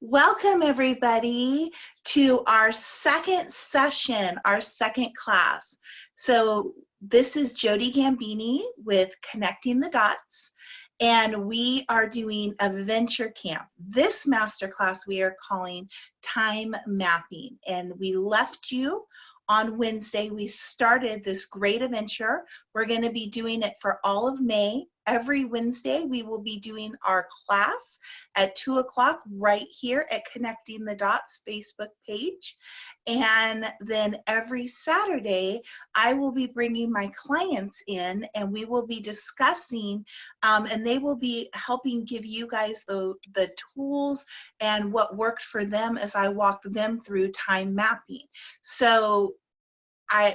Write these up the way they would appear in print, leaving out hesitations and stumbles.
Welcome everybody to our second session, our second class. So this is Jodi Gambini with Connecting the Dots, and we are doing a venture camp. This masterclass we are calling Time Mapping, and we left you on Wednesday. We started this great adventure. We're going to be doing it for all of May. Every Wednesday, we will be doing our class at 2 o'clock right here at Connecting the Dots Facebook page. And then every Saturday, I will be bringing my clients in and we will be discussing and they will be helping give you guys the tools and what worked for them as I walked them through time mapping. So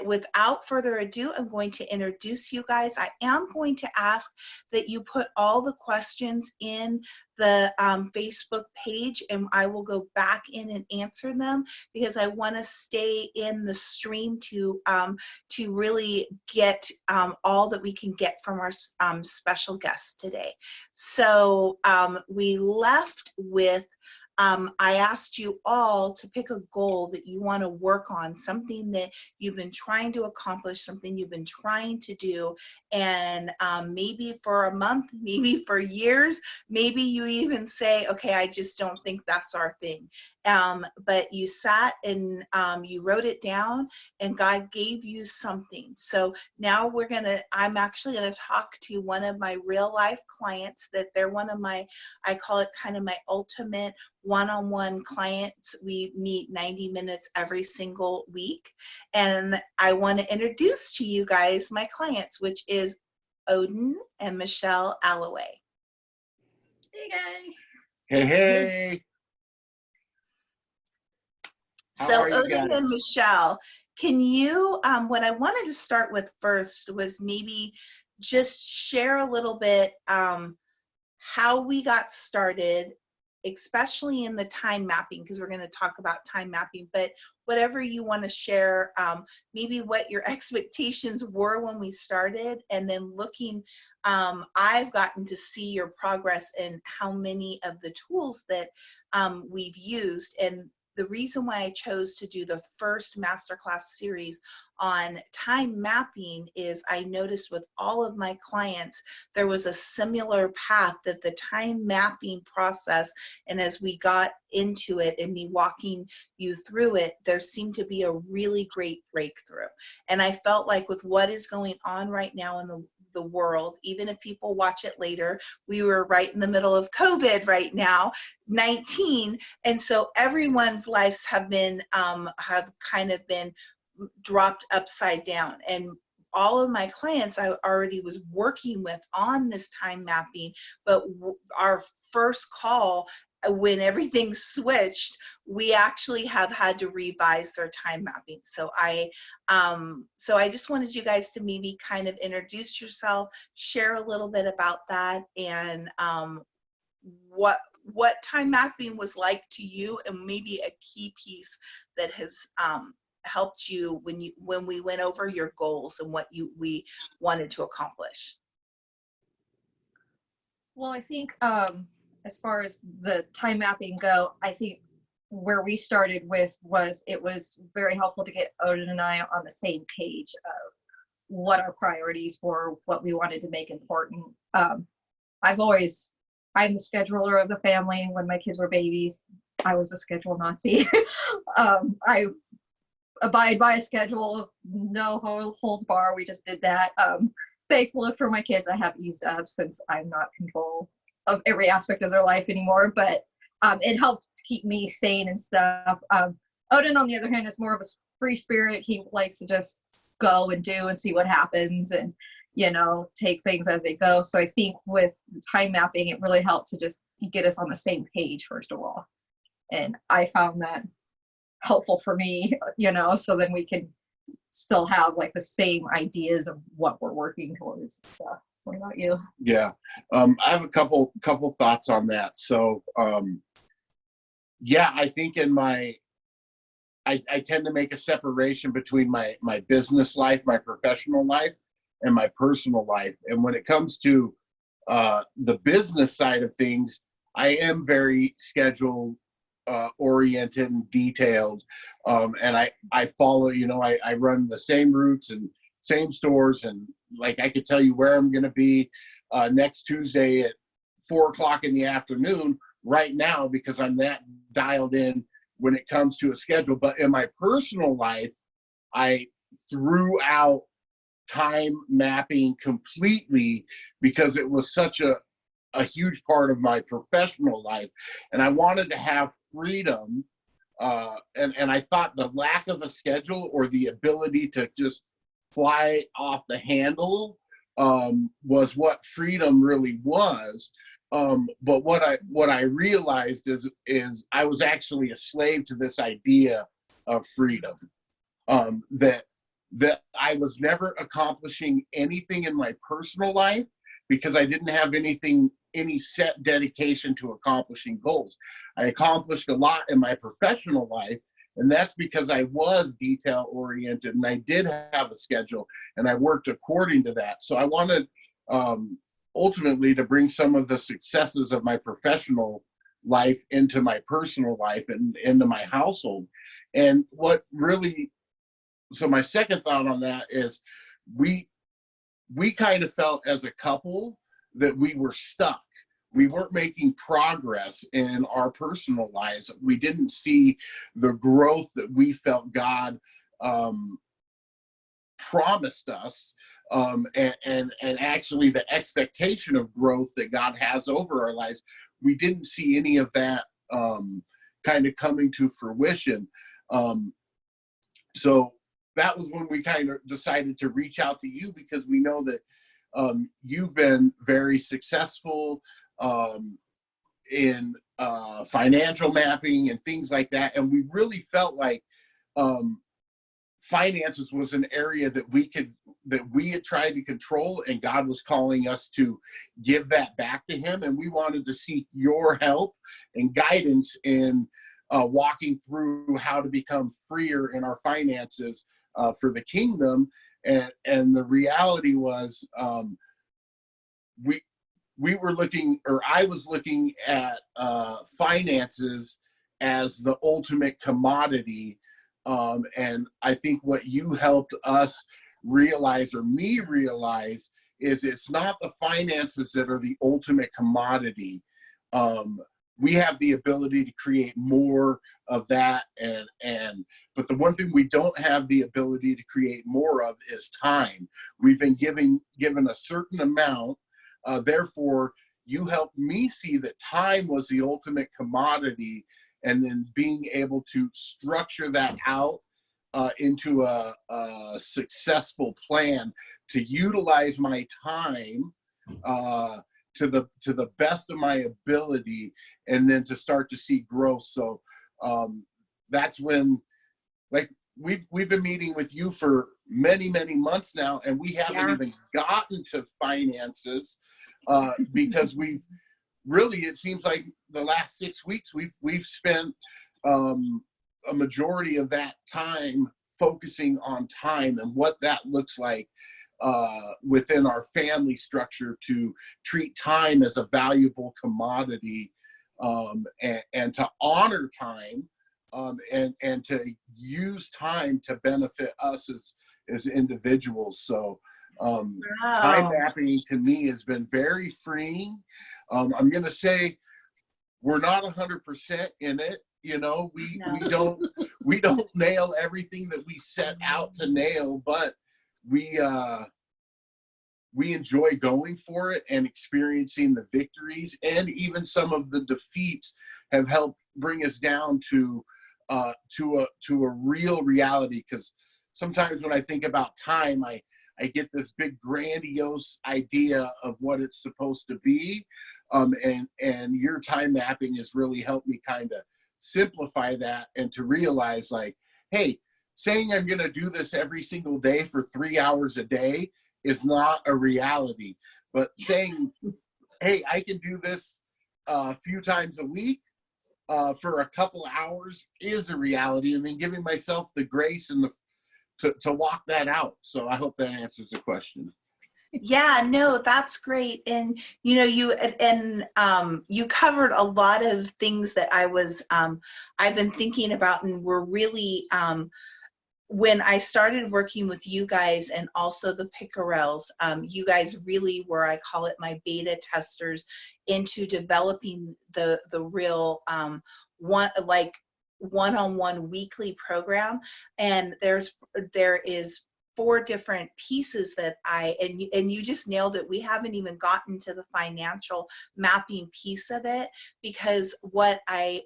without further ado, I'm going to introduce you guys. I am going to ask that you put all the questions in the Facebook page, and I will go back in and answer them because I want to stay in the stream to really get all that we can get from our special guests today. So we left with I asked you all to pick a goal that you want to work on, something that you've been trying to accomplish, something you've been trying to do, and maybe for a month, maybe for years, maybe you even say, okay, I just don't think that's our thing. But you sat and you wrote it down and God gave you something. So now I'm actually gonna talk to one of my real life clients that they're one of my, I call it kind of my ultimate one-on-one clients. We meet 90 minutes every single week. And I want to introduce to you guys my clients, which is Odinn and Michelle Alloway. Hey guys. Hey, hey. So Odinn and Michelle, can you, what I wanted to start with first was maybe just share a little bit how we got started, especially in the time mapping, because we're going to talk about time mapping, but whatever you want to share, maybe what your expectations were when we started, and then looking, I've gotten to see your progress and how many of the tools that we've used. And the reason why I chose to do the first masterclass series on time mapping is I noticed with all of my clients, there was a similar path that the time mapping process, and as we got into it and me walking you through it, there seemed to be a really great breakthrough. And I felt like with what is going on right now in the world, even if people watch it later, we were right in the middle of COVID right now, 19, and so everyone's lives have been have kind of been dropped upside down. And all of my clients I already was working with on this time mapping, but our first call when everything switched, we actually have had to revise their time mapping. So I just wanted you guys to maybe kind of introduce yourself, share a little bit about that, and what time mapping was like to you, and maybe a key piece that has helped you when we went over your goals and what we wanted to accomplish. Well, I think as far as the time mapping go, I think where we started with it was very helpful to get Odinn and I on the same page of what our priorities were, what we wanted to make important. I'm the scheduler of the family. When my kids were babies, I was a schedule Nazi. I abide by a schedule, no holds bar. We just did that. Thankfully for my kids, I have eased up since I'm not in control of every aspect of their life anymore, but it helped keep me sane and stuff. Odinn, on the other hand, is more of a free spirit. He likes to just go and do and see what happens and, you know, take things as they go. So I think with time mapping, it really helped to just get us on the same page, first of all. And I found that helpful for me, you know, so then we can still have like the same ideas of what we're working towards. So what about you? Yeah, I have a couple thoughts on that. So yeah, I think in I tend to make a separation between my business life, my professional life, and my personal life. And when it comes to the business side of things, I am very schedule oriented and detailed. And I follow, I run the same routes and same stores, and like I could tell you where I'm going to be next Tuesday at 4:00 in the afternoon right now, because I'm that dialed in when it comes to a schedule. But in my personal life, I threw out time mapping completely, because it was such a huge part of my professional life, and I wanted to have freedom. And I thought the lack of a schedule, or the ability to just fly off the handle, was what freedom really was. But what I realized is I was actually a slave to this idea of freedom. That I was never accomplishing anything in my personal life, because I didn't have any set dedication to accomplishing goals. I accomplished a lot in my professional life, and that's because I was detail oriented, and I did have a schedule, and I worked according to that. So I wanted ultimately to bring some of the successes of my professional life into my personal life and into my household. And so my second thought on that is we kind of felt as a couple that we were stuck. We weren't making progress in our personal lives. We didn't see the growth that we felt God promised us, and actually the expectation of growth that God has over our lives. We didn't see any of that kind of coming to fruition. So that was when we kind of decided to reach out to you, because we know that you've been very successful in financial mapping and things like that. And we really felt like finances was an area that we had tried to control, and God was calling us to give that back to him. And we wanted to seek your help and guidance in walking through how to become freer in our finances for the kingdom. And the reality was, we were looking, or I was looking at finances as the ultimate commodity. And I think what you helped us realize, or me realize, is it's not the finances that are the ultimate commodity. We have the ability to create more of that, but the one thing we don't have the ability to create more of is time. We've been given a certain amount. Therefore, you helped me see that time was the ultimate commodity, and then being able to structure that out into a successful plan to utilize my time to the best of my ability, and then to start to see growth. So that's when, like, we've been meeting with you for many months now, and we haven't even gotten to finances, because we've really, it seems like the last 6 weeks we've spent a majority of that time focusing on time and what that looks like within our family structure, to treat time as a valuable commodity, and to honor time, and to use time to benefit us as individuals. So time mapping to me has been very freeing. I'm going to say we're not 100% in it. We don't nail everything that we set out to nail, but we enjoy going for it and experiencing the victories, and even some of the defeats have helped bring us down to a real reality. Because sometimes when I think about time, I get this big grandiose idea of what it's supposed to be, and your time mapping has really helped me kind of simplify that, and to realize, like, hey, saying I'm going to do this every single day for 3 hours a day is not a reality, but saying, hey, I can do this a few times a week for a couple hours is a reality, and then giving myself the grace and to walk that out. So I hope that answers the question. Yeah, no, that's great. And you know, you covered a lot of things that I've been thinking about, and were really when I started working with you guys and also the Pickerels, you guys really were, I call it my beta testers into developing the real one-on-one weekly program. And there is 4 different pieces that and you just nailed it. We haven't even gotten to the financial mapping piece of it, because what I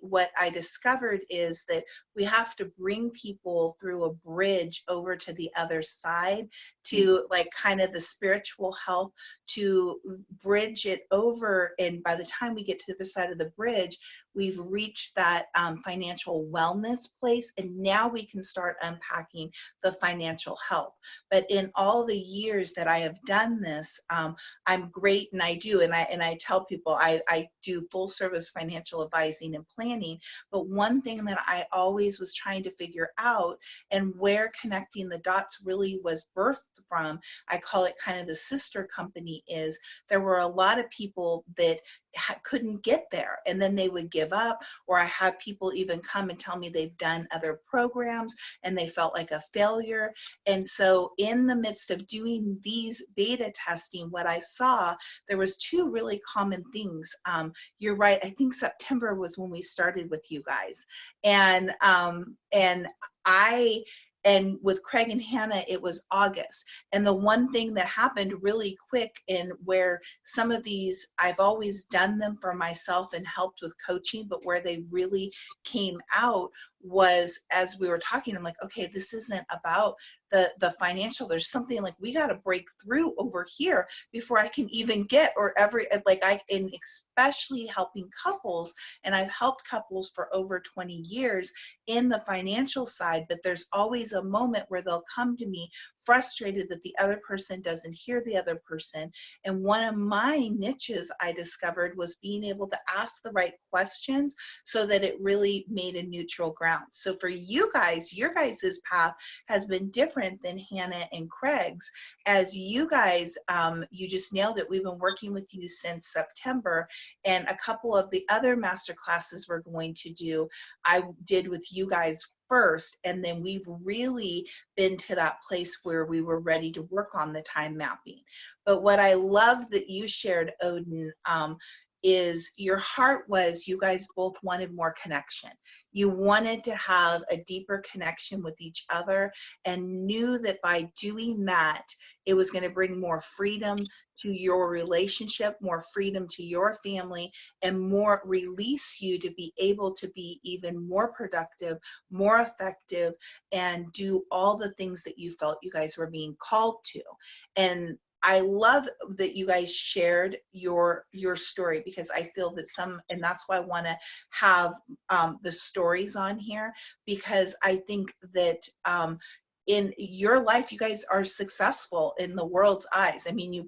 discovered is that we have to bring people through a bridge over to the other side, to like kind of the spiritual health, to bridge it over. And by the time we get to the side of the bridge, we've reached that financial wellness place, and now we can start unpacking the financial health. But in all the years that I have done this, I'm great, and I tell people I do full service financial advising and planning. But one thing that I always was trying to figure out, and where Connecting the Dots really was birthed from, I call it kind of the sister company, is there were a lot of people that couldn't get there, and then they would give up. Or I have people even come and tell me they've done other programs and they felt like a failure. And so in the midst of doing these beta testing, what I saw, there was 2 really common things. You're right, I think September was when we started with you guys, and and with Craig and Hannah, it was August. And the one thing that happened really quick, and where some of these, I've always done them for myself and helped with coaching, but where they really came out was, as we were talking, I'm like, okay, this isn't about the financial. There's something like we got to break through over here before I can even get, or and especially helping couples. And I've helped couples for over 20 years in the financial side, but there's always a moment where they'll come to me frustrated that the other person doesn't hear the other person. And one of my niches I discovered was being able to ask the right questions so that it really made a neutral ground. So for you guys, your guys' path has been different than Hannah and Craig's. As you guys, you just nailed it. We've been working with you since September, and a couple of the other master classes we're going to do, I did with you guys first, and then we've really been to that place where we were ready to work on the time mapping. But what I love that you shared, Odinn, is your heart was, you guys both wanted more connection. You wanted to have a deeper connection with each other, and knew that by doing that, it was going to bring more freedom to your relationship, more freedom to your family, and more release you to be able to be even more productive, more effective, and do all the things that you felt you guys were being called to. And I love that you guys shared your story, because I feel that and that's why I want to have the stories on here, because I think that in your life, you guys are successful in the world's eyes. I mean, you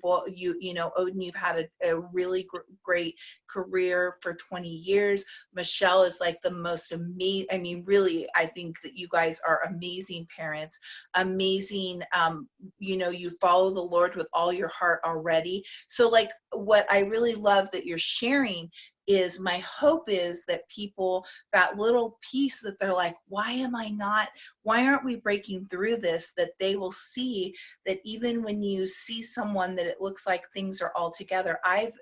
know, Odinn, you've had a really great career for 20 years. Michelle is like the most amazing. I mean, really, I think that you guys are amazing parents, amazing. You know, you follow the Lord with all your heart already. So like, what I really love that you're sharing is, my hope is that people, that little piece that they're like, why aren't we breaking through this, that they will see that even when you see someone that it looks like things are all together. I've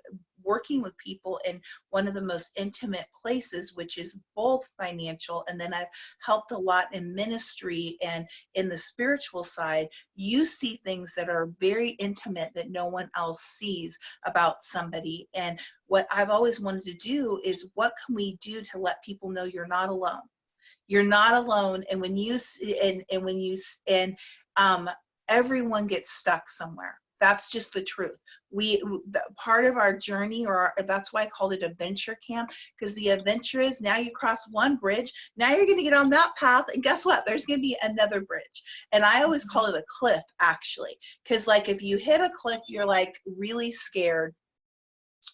working with people in one of the most intimate places, which is both financial, and then I've helped a lot in ministry and in the spiritual side. You see things that are very intimate that no one else sees about somebody. And what I've always wanted to do is, what can we do to let people know you're not alone? You're not alone. And when you everyone gets stuck somewhere. That's just the truth. Part of our journey, that's why I called it adventure camp, because the adventure is, now you cross one bridge, now you're going to get on that path, and guess what? There's going to be another bridge. And I always call it a cliff, actually, because like if you hit a cliff, you're like really scared,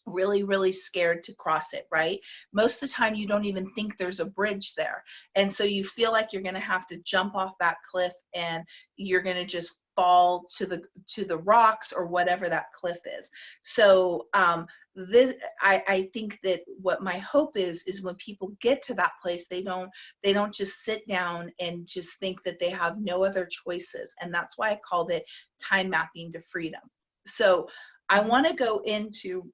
really scared to cross it, right? Most of the time you don't even think there's a bridge there, and so you feel like you're going to have to jump off that cliff, and you're going to just fall to the rocks or whatever that cliff is. So I think that what my hope is when people get to that place, they don't just sit down and just think that they have no other choices. And that's why I called it time mapping to freedom. So I want to go into,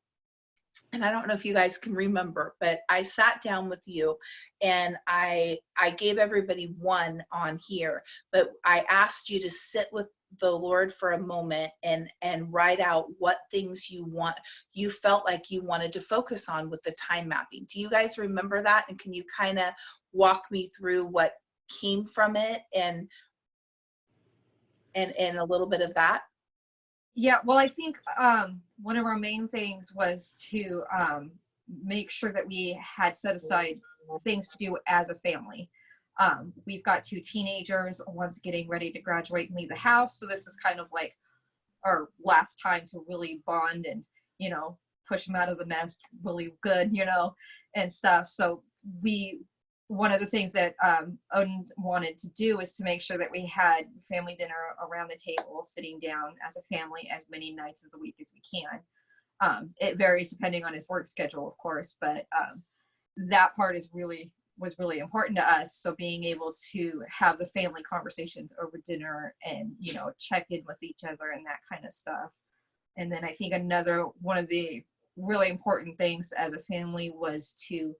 and I don't know if you guys can remember, but I sat down with you and I gave everybody one on here, but I asked you to sit with the Lord for a moment and write out what things you felt like you wanted to focus on with the time mapping. Do you guys remember that? And can you kind of walk me through what came from it and a little bit of that? Yeah, well, I think one of our main things was to make sure that we had set aside things to do as a family. We've got 2 teenagers, one's getting ready to graduate and leave the house. So this is kind of like our last time to really bond and, push them out of the nest really good, and stuff. So one of the things that Odinn wanted to do is to make sure that we had family dinner around the table, sitting down as a family as many nights of the week as we can. It varies depending on his work schedule, of course, but that part was really important to us. So being able to have the family conversations over dinner and, check in with each other and that kind of stuff. And then I think another one of the really important things as a family was to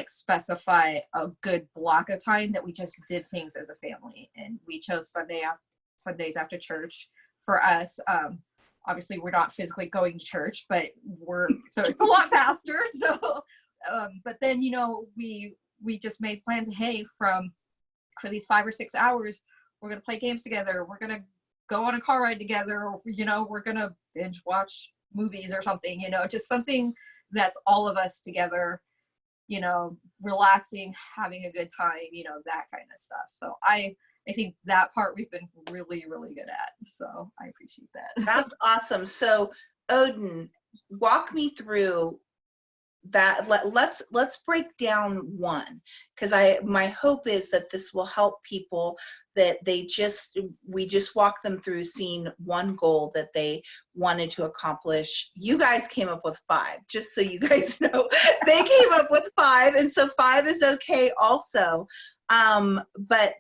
specify a good block of time that we just did things as a family. And we chose Sundays after church for us. Obviously we're not physically going to church, but so it's a lot faster. So, but then, we just made plans. Hey, for these 5 or 6 hours, we're going to play games together. We're going to go on a car ride together. Or, we're going to binge watch movies or something, just something that's all of us together, relaxing, having a good time, that kind of stuff. So I think that part we've been really, really good at. So I appreciate that. That's awesome. So Odinn, walk me through that. Let's break down one, because my hope is that this will help people, that we just walk them through seeing one goal that they wanted to accomplish. You guys came up with 5, just so you guys know. They came up with 5, and so 5 is okay also. But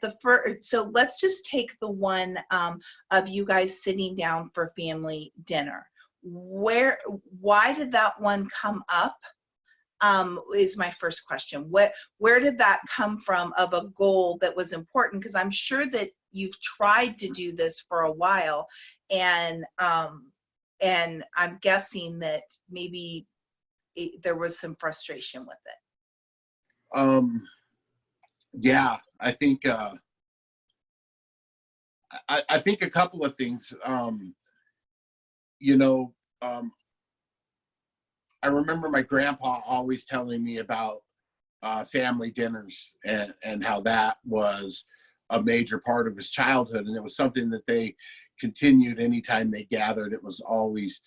so let's just take the one of you guys sitting down for family dinner. Why did that one come up? Is my first question. Where did that come from, of a goal that was important? Because I'm sure that you've tried to do this for a while, and I'm guessing that maybe there was some frustration with it. Yeah, I think I think a couple of things. I remember my grandpa always telling me about family dinners and how that was a major part of his childhood. And it was something that they continued anytime they gathered. It was always,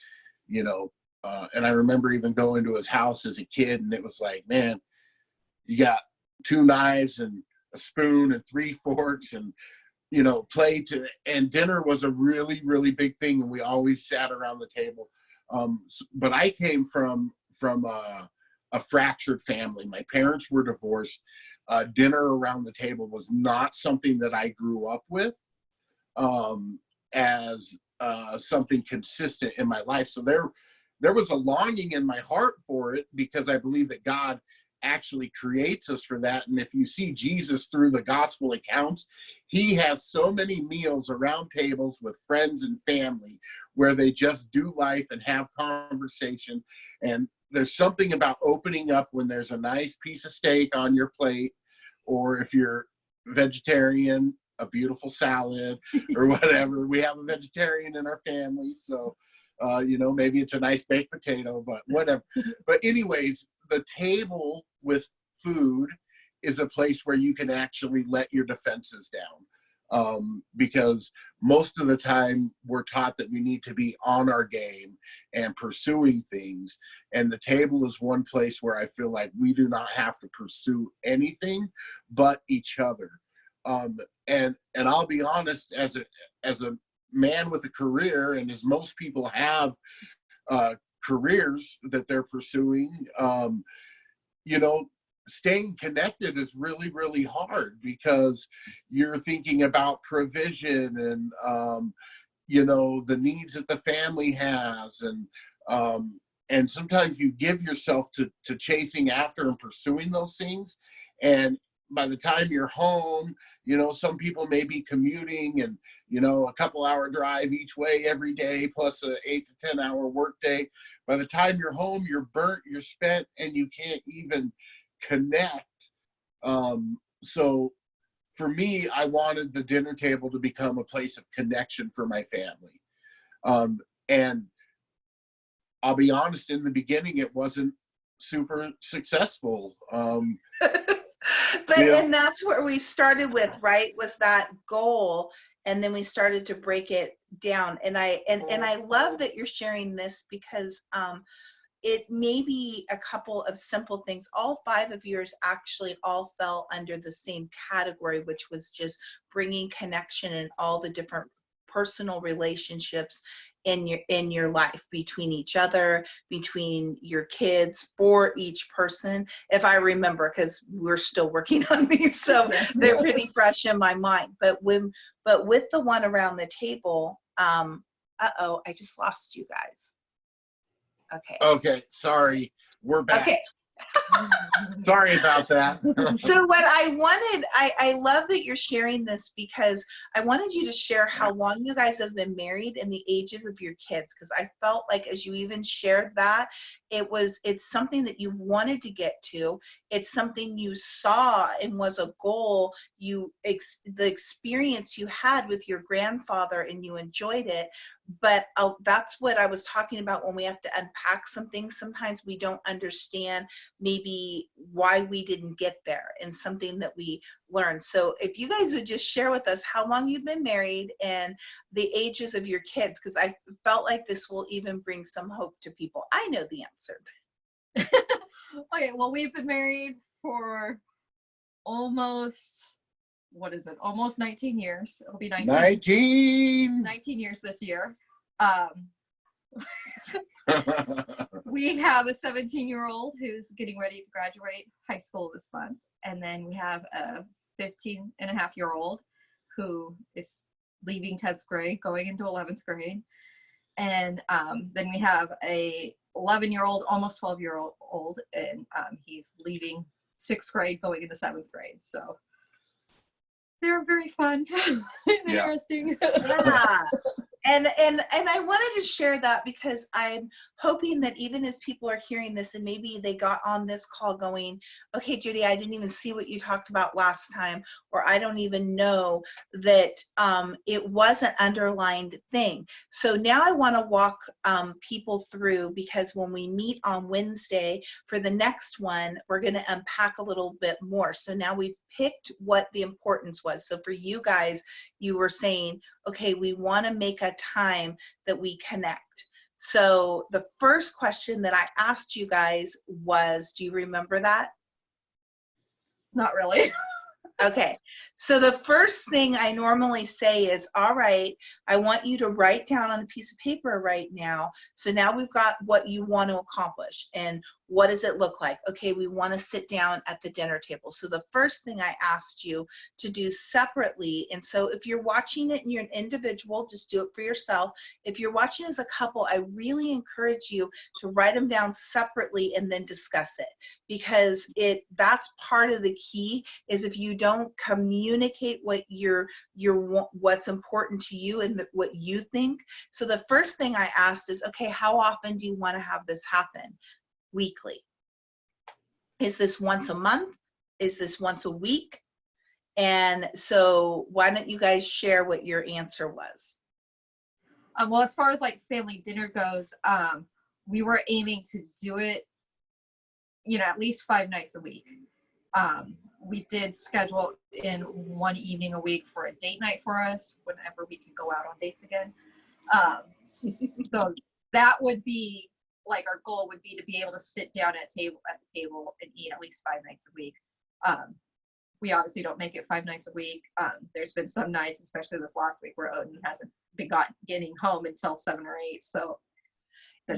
and I remember even going to his house as a kid, and it was like, man, you got 2 knives and a spoon and 3 forks and, plates, and dinner was a really, really big thing. And we always sat around the table. But I came from a fractured family. My parents were divorced. Dinner around the table was not something that I grew up with as something consistent in my life. So there was a longing in my heart for it, because I believe that God actually creates us for that. And if you see Jesus through the gospel accounts, he has so many meals around tables with friends and family where they just do life and have conversation. And there's something about opening up when there's a nice piece of steak on your plate, or if you're vegetarian, a beautiful salad or whatever. We have a vegetarian in our family, so maybe it's a nice baked potato, but whatever. But anyways, the table with food is a place where you can actually let your defenses down, because most of the time we're taught that we need to be on our game and pursuing things, and the table is one place where I feel like we do not have to pursue anything but each other. And I'll be honest, as a man with a career, and as most people have careers that they're pursuing, you know, staying connected is really, really hard because you're thinking about provision and, you know, the needs that the family has. And sometimes you give yourself to chasing after and pursuing those things. And by the time you're home, you know, some people may be commuting and, you know, a couple-hour drive each way every day, plus a 8 to 10 hour work day. By the time you're home, you're burnt, you're spent, and you can't even connect. So for me, I wanted the dinner table to become a place of connection for my family. And I'll be honest, in the beginning, it wasn't super successful. But Yeah. and that's where we started with, right? Was that goal, and then we started to break it down. And I love that you're sharing this because it may be a couple of simple things. All 5 of yours actually all fell under the same category, which was just bringing connection in all the different personal relationships in your life, between each other, between your kids, for each person, if I remember, because we're still working on these, so they're pretty fresh in my mind. But with the one around the table, uh-oh, I just lost you guys. Okay, sorry, we're back. Okay. Sorry about that. So what I wanted, I love that you're sharing this, because I wanted you to share how long you guys have been married and the ages of your kids, because I felt like as you even shared that, it's something that you wanted to get to. It's something you saw and was a goal. The experience you had with your grandfather and you enjoyed it. But that's what I was talking about when we have to unpack some things. Sometimes we don't understand maybe why we didn't get there, and something that we learned. So if you guys would just share with us how long you've been married and the ages of your kids, because I felt like this will even bring some hope to people. I know the answer. Okay, well, we've been married for almost 19 years. It'll be 19 years this year. We have a 17-year-old who's getting ready to graduate high school this month. And then we have a 15-and-a-half-year-old who is leaving 10th grade, going into 11th grade. And then we have a 11-year-old, almost 12-year-old, and he's leaving 6th grade, going into 7th grade. So they're very fun and interesting. Yeah. And I wanted to share that because I'm hoping that even as people are hearing this and maybe they got on this call going, okay, Jodi, I didn't even see what you talked about last time, or I don't even know that it was an underlined thing. So now I want to walk people through, because when we meet on Wednesday for the next one, we're going to unpack a little bit more. So now we've picked what the importance was. So for you guys, you were saying, okay, we want to make a time that we connect. So the first question that I asked you guys was, do you remember that? Not really. Okay, so the first thing I normally say is, all right, I want you to write down on a piece of paper right now. So now we've got what you want to accomplish, and what does it look like? Okay, we want to sit down at the dinner table. So the first thing I asked you to do separately, and so if you're watching it and you're an individual, just do it for yourself. If you're watching as a couple, I really encourage you to write them down separately and then discuss it, because that's part of the key. Is if you don't communicate what's important to you and what you think. So the first thing I asked is, okay, how often do you want to have this happen? Weekly. Is this once a month? Is this once a week? And so why don't you guys share what your answer was? Well, as far as like family dinner goes, we were aiming to do it, at least 5 nights a week. We did schedule in one evening a week for a date night for us whenever we can go out on dates again. So that would be like our goal would be to be able to sit down at the table and eat at least 5 nights a week. We obviously don't make it 5 nights a week. There's been some nights, especially this last week, where Odinn hasn't getting home until 7 or 8. So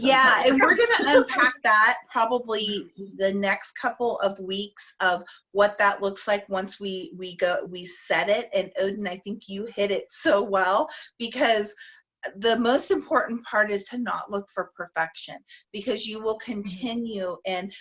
yeah, and we're going to unpack that probably the next couple of weeks of what that looks like once we set it. And Odinn, I think you hit it so well, because the most important part is to not look for perfection, because you will continue. And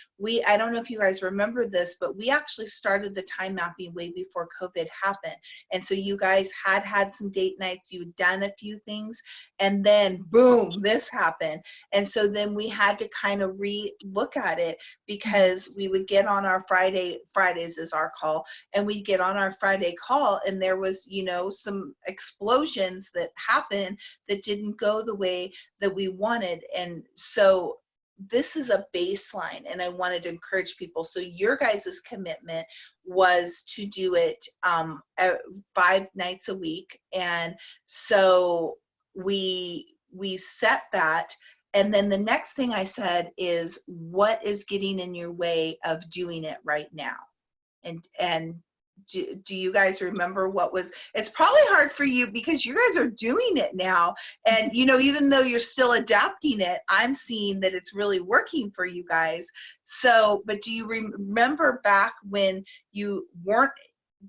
I don't know if you guys remember this, but we actually started the time mapping way before COVID happened. And so you guys had some date nights, you'd done a few things, and then boom, this happened. And so then we had to kind of look at it, because we would get on our Fridays is our call, and we'd get on our Friday call, and there was, some explosions that happened that didn't go the way that we wanted. And so this is a baseline, and I wanted to encourage people. So your guys' commitment was to do it 5 nights a week. And so we set that. And then the next thing I said is, what is getting in your way of doing it right now? And do you guys remember what was? It's probably hard for you because you guys are doing it now, and even though you're still adapting it, I'm seeing that it's really working for you guys. So, but do you remember back when you weren't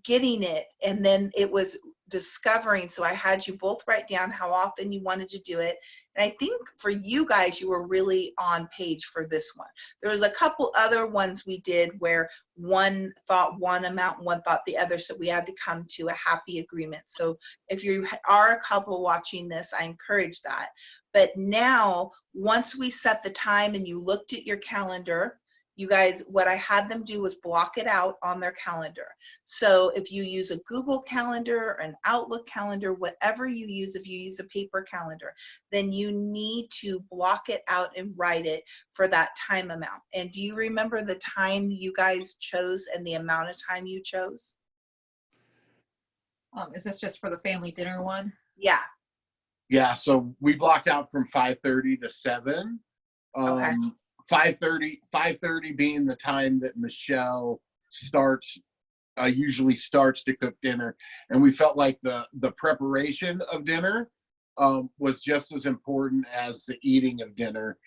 getting it, and then it was discovering? So I had you both write down how often you wanted to do it. And I think for you guys, you were really on page for this one. There was a couple other ones we did where one thought one amount, one thought the other. So we had to come to a happy agreement. So if you are a couple watching this, I encourage that. But now, once we set the time and you looked at your calendar, you guys, what I had them do was block it out on their calendar. So if you use a Google Calendar, an Outlook calendar, whatever you use, if you use a paper calendar, then you need to block it out and write it for that time amount. And do you remember the time you guys chose and the amount of time you chose? Is this just for the family dinner one? Yeah. Yeah, so we blocked out from 5:30 to 7. Okay. 5:30 being the time that Michelle usually starts to cook dinner, and we felt like the preparation of dinner was just as important as the eating of dinner.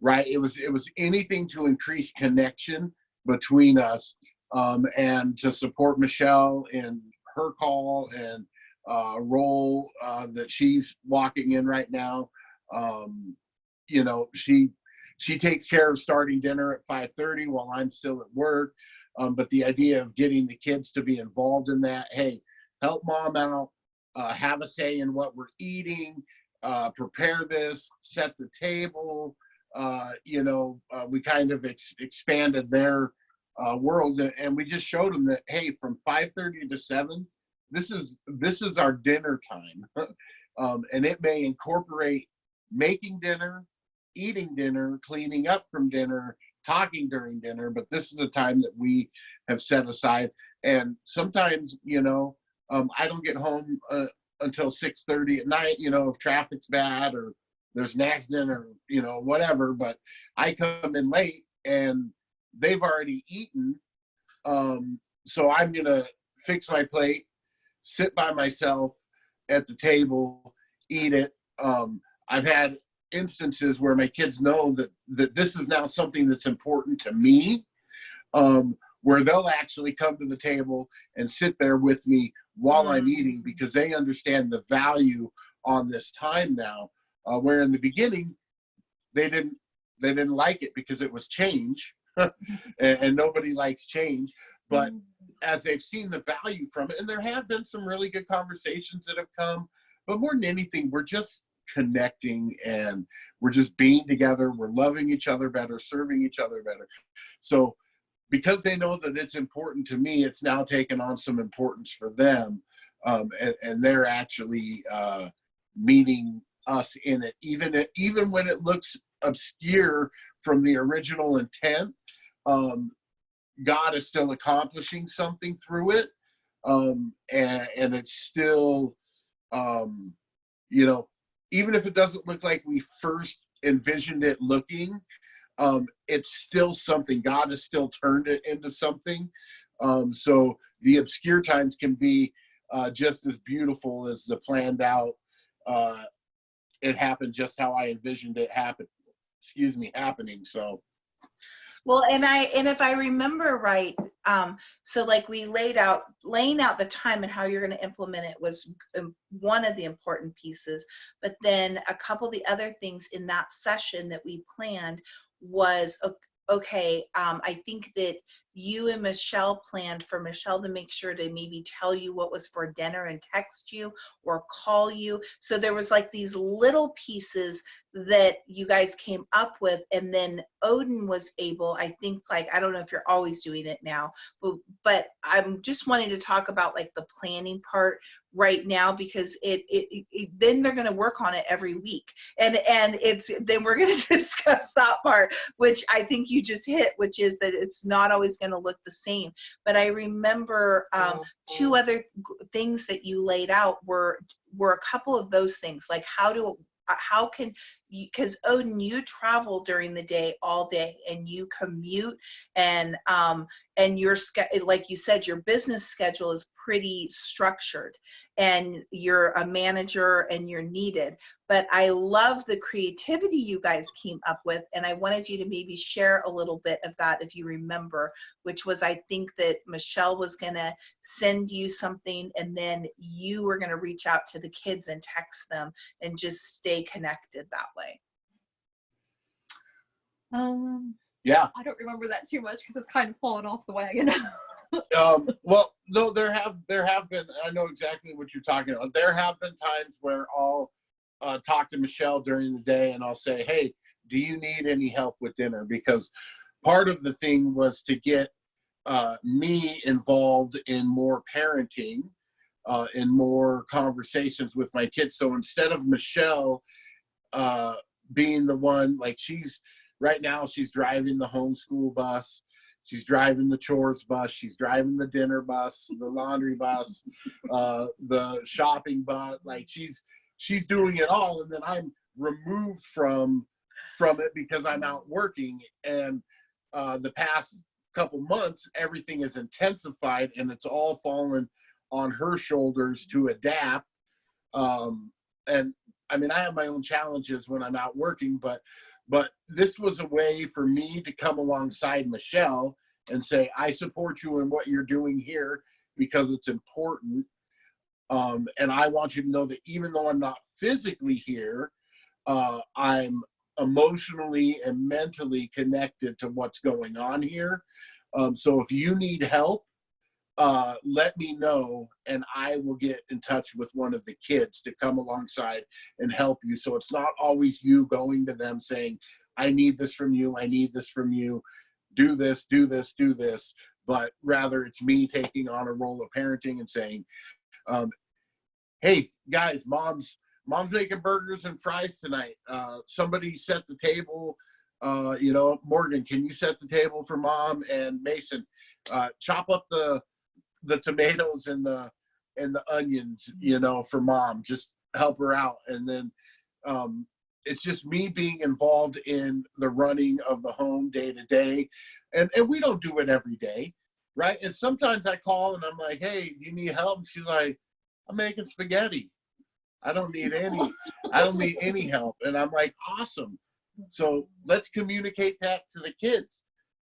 Right? It was anything to increase connection between us, and to support Michelle in her call and role that she's walking in right now. She takes care of starting dinner at 5:30 while I'm still at work. But the idea of getting the kids to be involved in that, hey, help mom out, have a say in what we're eating, prepare this, set the table. We kind of expanded their world, and we just showed them that, hey, from 5:30 to 7, this is our dinner time. And it may incorporate making dinner, eating dinner, cleaning up from dinner, talking during dinner, but this is the time that we have set aside. And sometimes, I don't get home until 6:30 at night, if traffic's bad or there's an accident or, whatever, but I come in late and they've already eaten. So I'm going to fix my plate, sit by myself at the table, eat it. I've had instances where my kids know that this is now something that's important to me, where they'll actually come to the table and sit there with me while I'm eating, because they understand the value on this time now, where in the beginning they didn't like it because it was change. and nobody likes change, but as they've seen the value from it, and there have been some really good conversations that have come, but more than anything, we're just connecting and we're just being together. We're loving each other better, serving each other better. So because they know that it's important to me, it's now taken on some importance for them. And they're actually meeting us in it, even when it looks obscure from the original intent. God is still accomplishing something through it. And it's still, even if it doesn't look like we first envisioned it looking, it's still something. God has still turned it into something. So the obscure times can be just as beautiful as the planned out it happened just how I envisioned it happening. So. Well, and if I remember right, so like we laying out the time and how you're going to implement it was one of the important pieces. But then a couple of the other things in that session that we planned was, okay, I think that you and Michelle planned for Michelle to make sure to maybe tell you what was for dinner and text you or call you. So there was like these little pieces that you guys came up with, and then Odinn was able, I think, like, I don't know if you're always doing it now, but I'm just wanting to talk about like the planning part right now, because then they're going to work on it every week, and then we're going to discuss that part, which I think you just hit, which is that it's not always going to look the same. But I remember two other things that you laid out were a couple of those things, like how can you, because Odinn, you travel during the day all day and you commute, and your like you said, your business schedule is pretty structured, and you're a manager and you're needed. But I love the creativity you guys came up with, and I wanted you to maybe share a little bit of that if you remember, which was, I think that Michelle was going to send you something, and then you were going to reach out to the kids and text them and just stay connected that way. Yeah. I don't remember that too much because it's kind of fallen off the wagon. Well, no, there have been, I know exactly what you're talking about. There have been times where I'll talk to Michelle during the day and I'll say, hey, do you need any help with dinner? Because part of the thing was to get me involved in more parenting, in more conversations with my kids. So instead of Michelle being the one, like right now she's driving the homeschool bus, she's driving the chores bus, she's driving the dinner bus, the laundry bus, the shopping bus, like she's doing it all, and then I'm removed from it because I'm out working. And the past couple months, everything is intensified and it's all fallen on her shoulders to adapt. And I mean, I have my own challenges when I'm out working, but this was a way for me to come alongside Michelle and say, I support you in what you're doing here because it's important. And I want you to know that even though I'm not physically here, I'm emotionally and mentally connected to what's going on here. So if you need help, let me know and I will get in touch with one of the kids to come alongside and help you. So it's not always you going to them saying, I need this from you, I need this from you, do this, do this, do this. But rather it's me taking on a role of parenting and saying, hey guys, mom's making burgers and fries tonight. Somebody set the table. Morgan, can you set the table for mom? And Mason, chop up the tomatoes and the onions, for mom. Just help her out. And then it's just me being involved in the running of the home day to day. And we don't do it every day, right? And sometimes I call and I'm like, hey, you need help? And she's like, I'm making spaghetti. I don't need any help. And I'm like, awesome. So let's communicate that to the kids.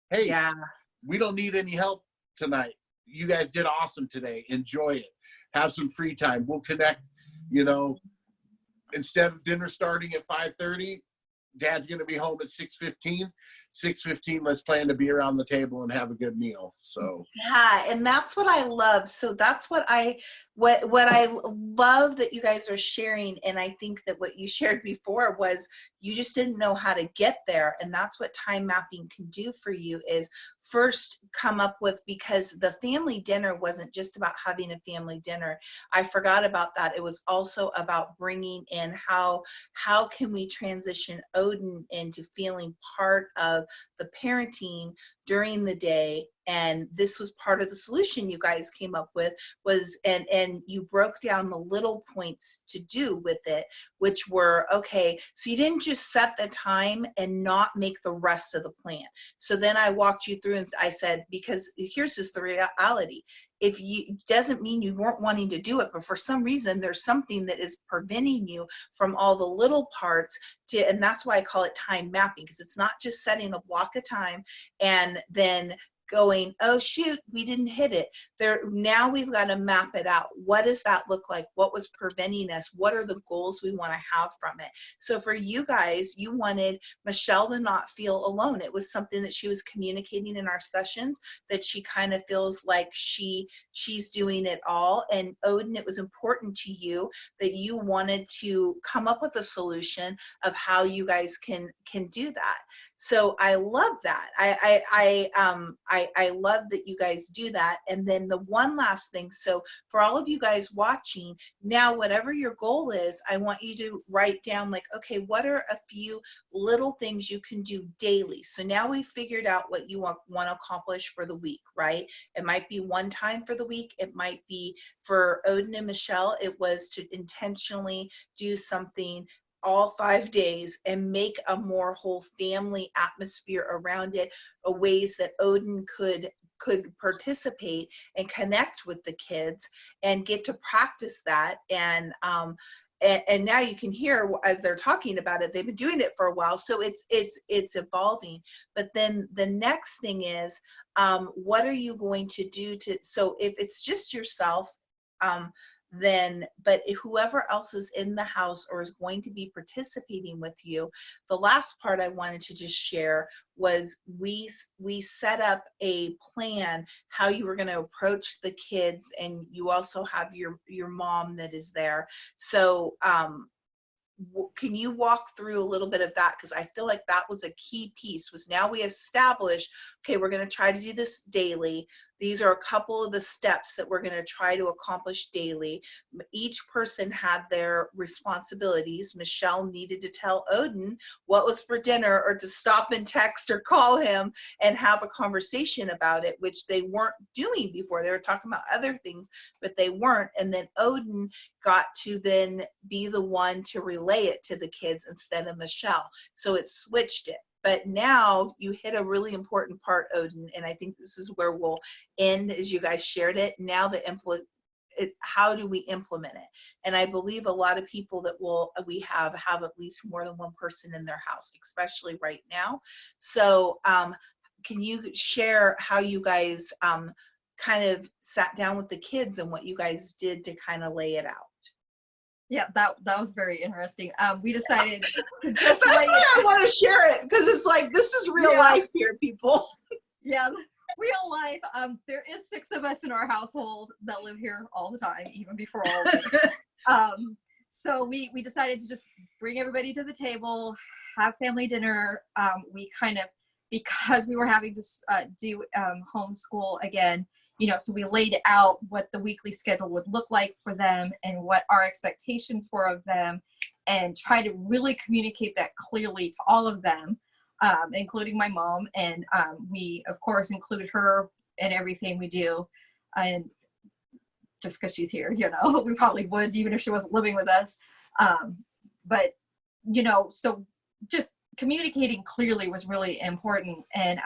Hey, yeah, we don't need any help tonight. You guys did awesome today. Enjoy it. Have some free time. We'll connect, instead of dinner starting at 5:30, Dad's going to be home at 6:15. 6:15, let's plan to be around the table and have a good meal. So yeah, and that's what I love. So that's what I love that you guys are sharing. And I think that what you shared before was you just didn't know how to get there. And that's what time mapping can do for you, is first come up with, because the family dinner wasn't just about having a family dinner. I forgot about that. It was also about bringing in how can we transition Odinn into feeling part of the parenting during the day, and this was part of the solution you guys came up with, was, and you broke down the little points to do with it, which were, okay, so you didn't just set the time and not make the rest of the plan. So then I walked you through and I said, because here's just the reality. If you, doesn't mean you weren't wanting to do it, but for some reason there's something that is preventing you from all the little parts to, and that's why I call it time mapping, because it's not just setting a block of time and then going, oh shoot, we didn't hit it. There, now we've got to map it out. What does that look like? What was preventing us? What are the goals we want to have from it? So for you guys, you wanted Michelle to not feel alone. It was something that she was communicating in our sessions, that she kind of feels like she's doing it all. And Odinn, it was important to you that you wanted to come up with a solution of how you guys can do that. So I love that. I love that you guys do that. And then the one last thing, so for all of you guys watching now, whatever your goal is, I want you to write down, like, okay, what are a few little things you can do daily? So now we've figured out what you want to accomplish for the week, right? It might be one time for the week. It might be, for Odinn and Michelle, it was to intentionally do something all 5 days and make a more whole family atmosphere around it, ways that Odinn could participate and connect with the kids and get to practice that. And now you can hear as they're talking about it, they've been doing it for a while, so it's evolving. But then the next thing is, what are you going to do to, so if it's just yourself, then, but whoever else is in the house or is going to be participating with you, the last part I wanted to just share was we set up a plan how you were going to approach the kids, and you also have your mom that is there. So can you walk through a little bit of that? Because I feel like that was a key piece, was now we established, okay, we're going to try to do this daily. These are a couple of the steps that we're going to try to accomplish daily. Each person had their responsibilities. Michelle needed to tell Odinn what was for dinner, or to stop and text or call him and have a conversation about it, which they weren't doing before. They were talking about other things, but they weren't. And then Odinn got to then be the one to relay it to the kids instead of Michelle. So it switched it. But now you hit a really important part, Odinn, and I think this is where we'll end, as you guys shared it. Now how do we implement it? And I believe a lot of people that we have at least more than one person in their house, especially right now. So can you share how you guys kind of sat down with the kids and what you guys did to kind of lay it out? Yeah, that was very interesting. We decided to just That's why I want to share it, because it's like, this is real life here, people. Yeah, real life. There is 6 of us in our household that live here all the time, even before all of this. So we decided to just bring everybody to the table, have family dinner. We kind of, because we were having to do homeschool again, so we laid out what the weekly schedule would look like for them and what our expectations were of them, and try to really communicate that clearly to all of them, including my mom. And we, of course, include her in everything we do. And just because she's here, we probably would, even if she wasn't living with us. But, so just communicating clearly was really important. And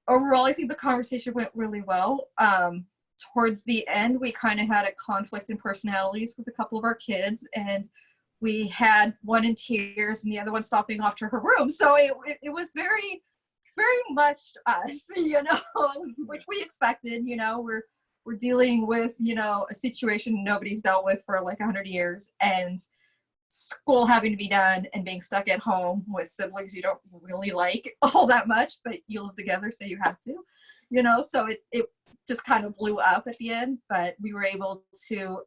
overall, I think the conversation went really well. Towards the end, we kind of had a conflict in personalities with a couple of our kids, and we had one in tears and the other one stopping off to her room. So it was very, very much us, which we expected. We're dealing with, a situation nobody's dealt with for like 100 years, and school having to be done, and being stuck at home with siblings you don't really like all that much, but you live together, so you have to, so it just kind of blew up at the end. But we were able to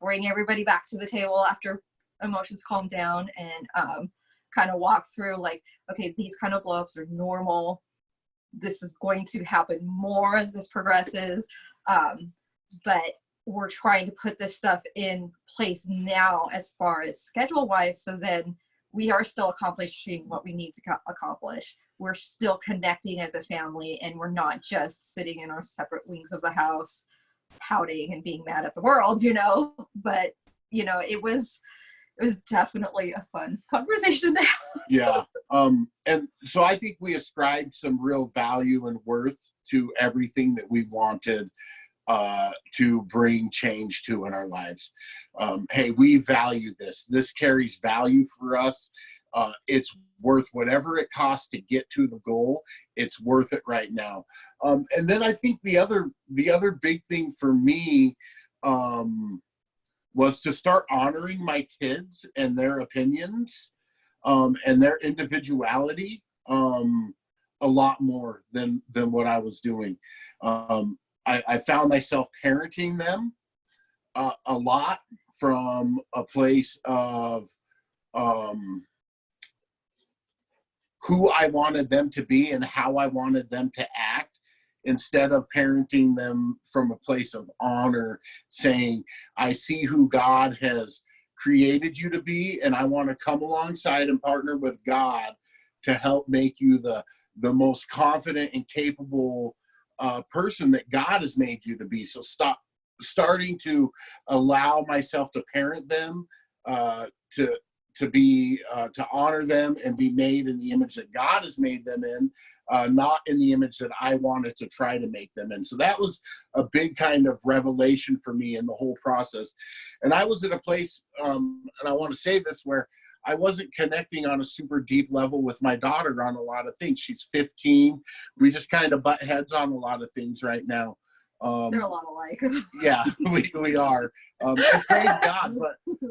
bring everybody back to the table after emotions calmed down, and kind of walk through, like, okay, these kind of blow-ups are normal. This is going to happen more as this progresses, but we're trying to put this stuff in place now as far as schedule wise, so then we are still accomplishing what we need to accomplish, we're still connecting as a family, and we're not just sitting in our separate wings of the house pouting and being mad at the world, you know. But you know, it was definitely a fun conversation to have. Yeah. And so I think we ascribed some real value and worth to everything that we wanted to bring change to in our lives. Hey, we value this. This carries value for us. It's worth whatever it costs to get to the goal. It's worth it right now. And then I think the other big thing for me was to start honoring my kids and their opinions and their individuality a lot more than what I was doing. I found myself parenting them a lot from a place of who I wanted them to be and how I wanted them to act, instead of parenting them from a place of honor, saying, I see who God has created you to be, and I want to come alongside and partner with God to help make you the most confident and capable person that God has made you to be. So starting to allow myself to parent them, to be to honor them and be made in the image that God has made them in, not in the image that I wanted to try to make them in. So that was a big kind of revelation for me in the whole process. And I was at a place, and I want to say this, where I wasn't connecting on a super deep level with my daughter on a lot of things. She's 15. We just kind of butt heads on a lot of things right now. They're a lot alike. Yeah, we are. And praise God,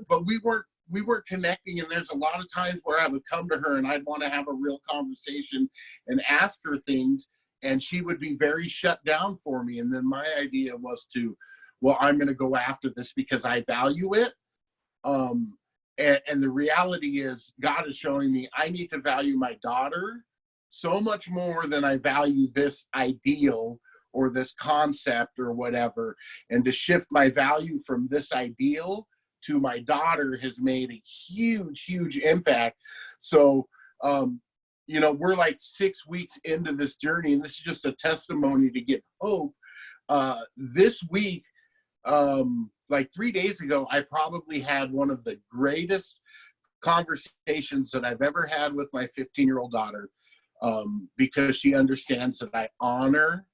but we weren't connecting, and there's a lot of times where I would come to her and I'd want to have a real conversation and ask her things, and she would be very shut down for me. And then my idea was well, I'm going to go after this because I value it. And the reality is, God is showing me I need to value my daughter so much more than I value this ideal or this concept or whatever. And to shift my value from this ideal to my daughter has made a huge, huge impact. So, you know, we're like 6 weeks into this journey, and this is just a testimony to give hope. This week, like 3 days ago, I probably had one of the greatest conversations that I've ever had with my 15-year-old daughter, because she understands that I honor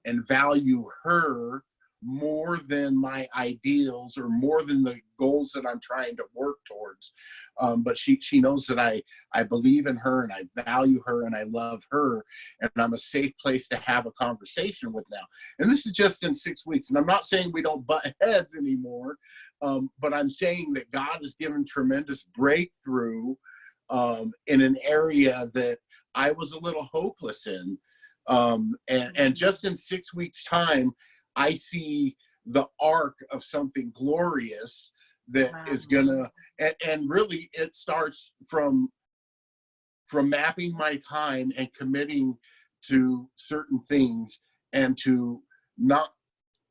and value her more than my ideals or more than the goals that I'm trying to work towards. But she knows that I believe in her and I value her and I love her, and I'm a safe place to have a conversation with now. And this is just in 6 weeks. And I'm not saying we don't butt heads anymore, but I'm saying that God has given tremendous breakthrough in an area that I was a little hopeless in. And just in 6 weeks' time, I see the arc of something glorious that is gonna, and really it starts from mapping my time and committing to certain things, and to not,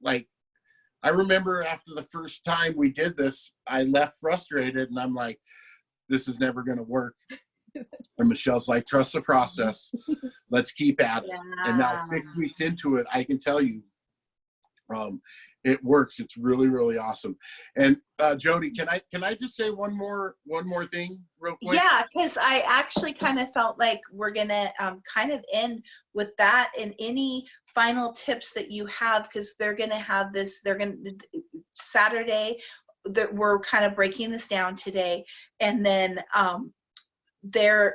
like, I remember after the first time we did this, I left frustrated and I'm like, this is never gonna work. And Michelle's like, trust the process. Let's keep at it. Yeah. And now 6 weeks into it, I can tell you, it works. It's really, really awesome. And Jodi, can I just say one more thing real quick? Yeah, because I actually kind of felt like we're gonna kind of end with that, and any final tips that you have, because they're gonna have this. They're gonna Saturday. That we're kind of breaking this down today, and then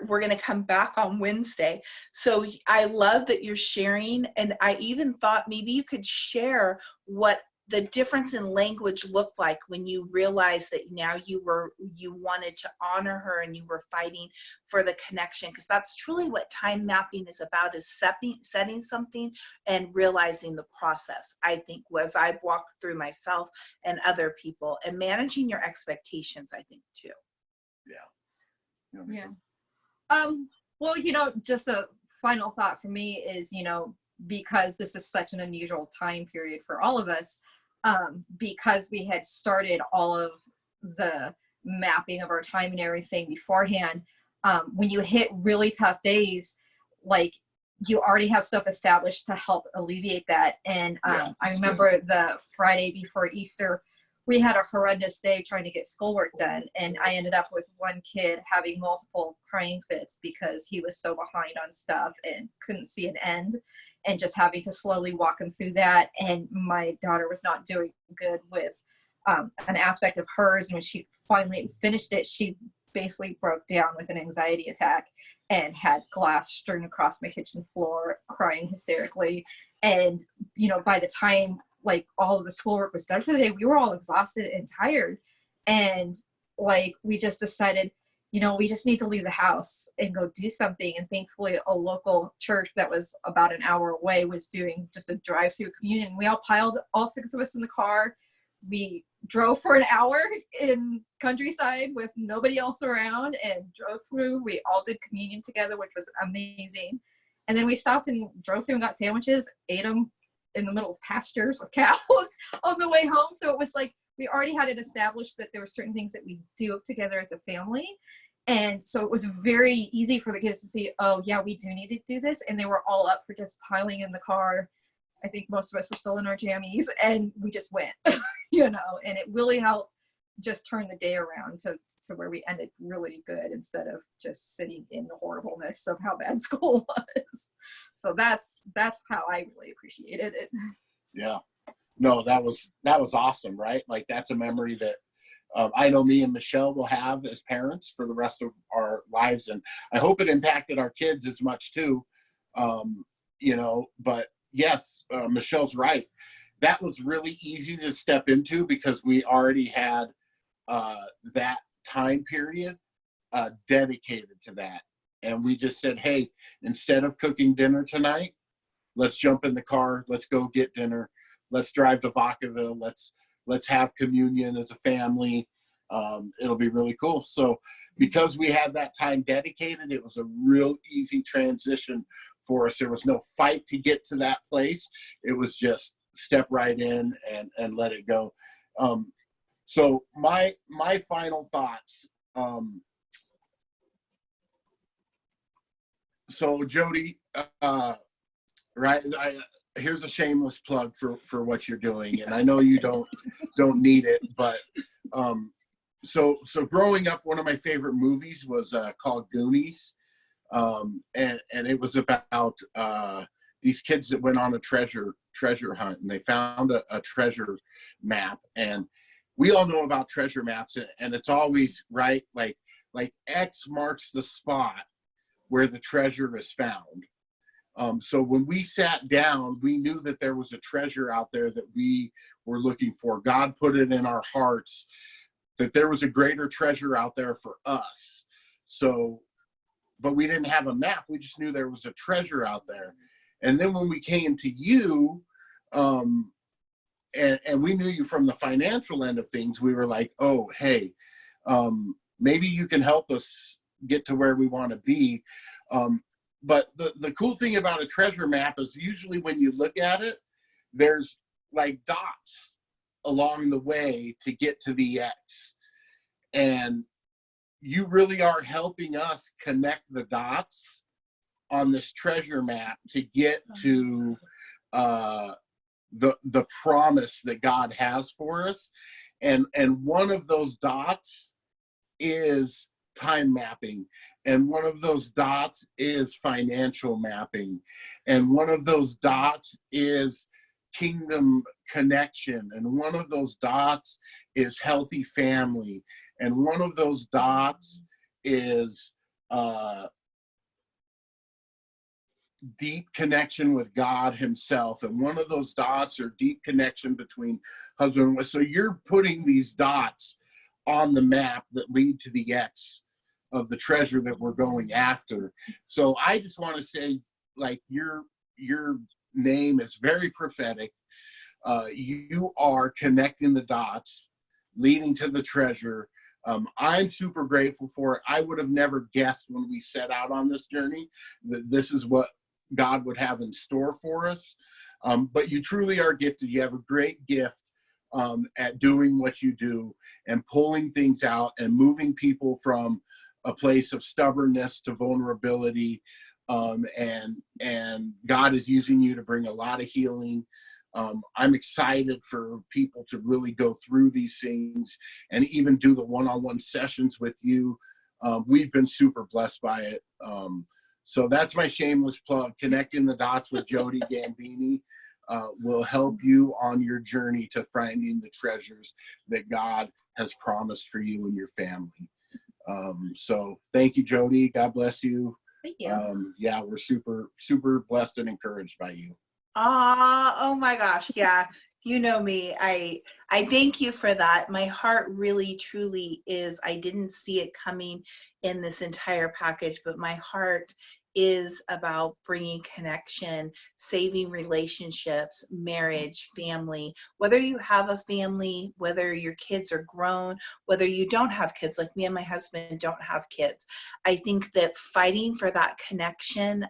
we're going to come back on Wednesday. So I love that you're sharing, and I even thought maybe you could share what the difference in language looked like when you realized that now you wanted to honor her and you were fighting for the connection, because that's truly what time mapping is about, is setting something and realizing the process. I think was I've walked through myself and other people, and managing your expectations, I think, too. Yeah. Yeah. Well, you know, just a final thought for me is, you know, because this is such an unusual time period for all of us, because we had started all of the mapping of our time and everything beforehand, when you hit really tough days, like you already have stuff established to help alleviate that. And I remember the Friday before Easter, we had a horrendous day trying to get schoolwork done. And I ended up with one kid having multiple crying fits because he was so behind on stuff and couldn't see an end, and just having to slowly walk him through that. And my daughter was not doing good with an aspect of hers. And when she finally finished it, she basically broke down with an anxiety attack and had glass strewn across my kitchen floor, crying hysterically. And, you know, by the time like all of the schoolwork was done for the day, we were all exhausted and tired. And like, we just decided, you know, we just need to leave the house and go do something. And thankfully a local church that was about an hour away was doing just a drive-through communion. We all piled, all 6 of us in the car. We drove for an hour in countryside with nobody else around and drove through. We all did communion together, which was amazing. And then we stopped and drove through and got sandwiches, ate them in the middle of pastures with cows on the way home. So it was like, we already had it established that there were certain things that we do together as a family. And so it was very easy for the kids to see, oh yeah, we do need to do this. And they were all up for just piling in the car. I think most of us were still in our jammies, and we just went, you know, and it really helped just turn the day around to where we ended really good instead of just sitting in the horribleness of how bad school was. So that's how I really appreciated it. Yeah. No, that was awesome, right? Like, that's a memory that I know me and Michelle will have as parents for the rest of our lives. And I hope it impacted our kids as much too. You know, but yes, Michelle's right. That was really easy to step into because we already had that time period dedicated to that. And we just said, hey, instead of cooking dinner tonight, let's jump in the car. Let's go get dinner. Let's drive to Vacaville. Let's have communion as a family. It'll be really cool. So because we had that time dedicated, it was a real easy transition for us. There was no fight to get to that place. It was just step right in and let it go. So my final thoughts. So Jodi, right? Here's a shameless plug for what you're doing, and I know you don't need it, but so growing up, one of my favorite movies was called Goonies, and it was about these kids that went on a treasure hunt, and they found a treasure map. And we all know about treasure maps, and it's always right, like X marks the spot where the treasure is found. So when we sat down, we knew that there was a treasure out there that we were looking for. God put it in our hearts that there was a greater treasure out there for us. So, but we didn't have a map. We just knew there was a treasure out there. And then when we came to you, and we knew you from the financial end of things, we were like, oh, hey, maybe you can help us get to where we want to be. But the cool thing about a treasure map is usually when you look at it, there's like dots along the way to get to the X. And you really are helping us connect the dots on this treasure map to get to the promise that God has for us. And one of those dots is time mapping. And one of those dots is financial mapping. And one of those dots is kingdom connection. And one of those dots is healthy family. And one of those dots is deep connection with God himself. And one of those dots are deep connection between husband and wife. So you're putting these dots on the map that lead to the X of the treasure that we're going after. So I just want to say, like, your name is very prophetic. You are connecting the dots, leading to the treasure. I'm super grateful for it. I would have never guessed when we set out on this journey that this is what God would have in store for us. But you truly are gifted. You have a great gift at doing what you do and pulling things out and moving people from a place of stubbornness to vulnerability and God is using you to bring a lot of healing. I'm excited for people to really go through these things and even do the one-on-one sessions with you. We've been super blessed by it. So that's my shameless plug. Connecting the Dots with Jodi Gambini will help you on your journey to finding the treasures that God has promised for you and your family. So thank you, Jodi. God bless you. Thank you. Yeah, we're super, super blessed and encouraged by you. Oh my gosh. Yeah. You know me. I thank you for that. My heart really truly is, I didn't see it coming in this entire package, but my heart is about bringing connection, saving relationships, marriage, family. Whether you have a family, whether your kids are grown, whether you don't have kids, like me and my husband don't have kids. I think that fighting for that connection,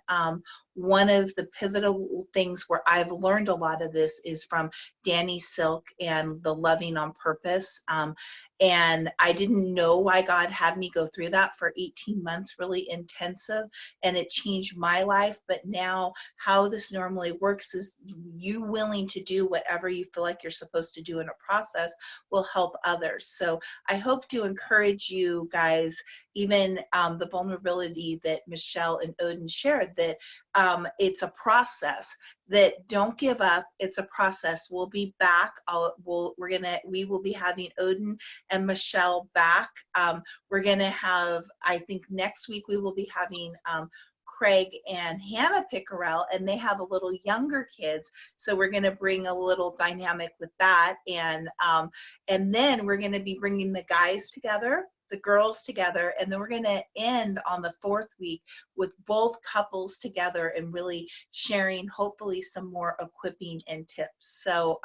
one of the pivotal things where I've learned a lot of this is from Danny Silk and the Loving on Purpose. And I didn't know why God had me go through that for 18 months, really intensive, and it changed my life. But now how this normally works is you willing to do whatever you feel like you're supposed to do in a process will help others. So I hope to encourage you guys, even the vulnerability that Michelle and Odinn shared, that it's a process, that don't give up. It's a process. We'll be back. We will be having Odinn and Michelle back. We're gonna have, I think next week we will be having Craig and Hannah Pickerel, and they have a little younger kids. So we're going to bring a little dynamic with that. And then we're going to be bringing the guys together, the girls together, and then we're going to end on the 4th week with both couples together and really sharing hopefully some more equipping and tips. So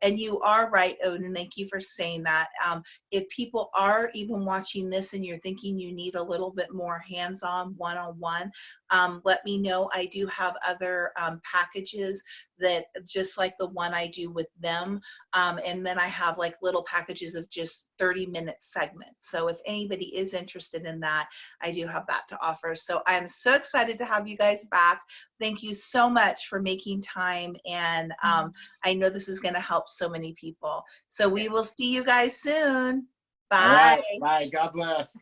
and you are right, Odinn, thank you for saying that. If people are even watching this and you're thinking you need a little bit more hands-on one-on-one, let me know. I do have other packages that just like the one I do with them, and then I have like little packages of just 30-minute segments. So if anybody is interested in that, I do have that to offer. So I'm so excited to have you guys back. Thank you so much for making time, and I know this is going to help so many people. So we will see you guys soon. Bye. All right. Bye. God bless.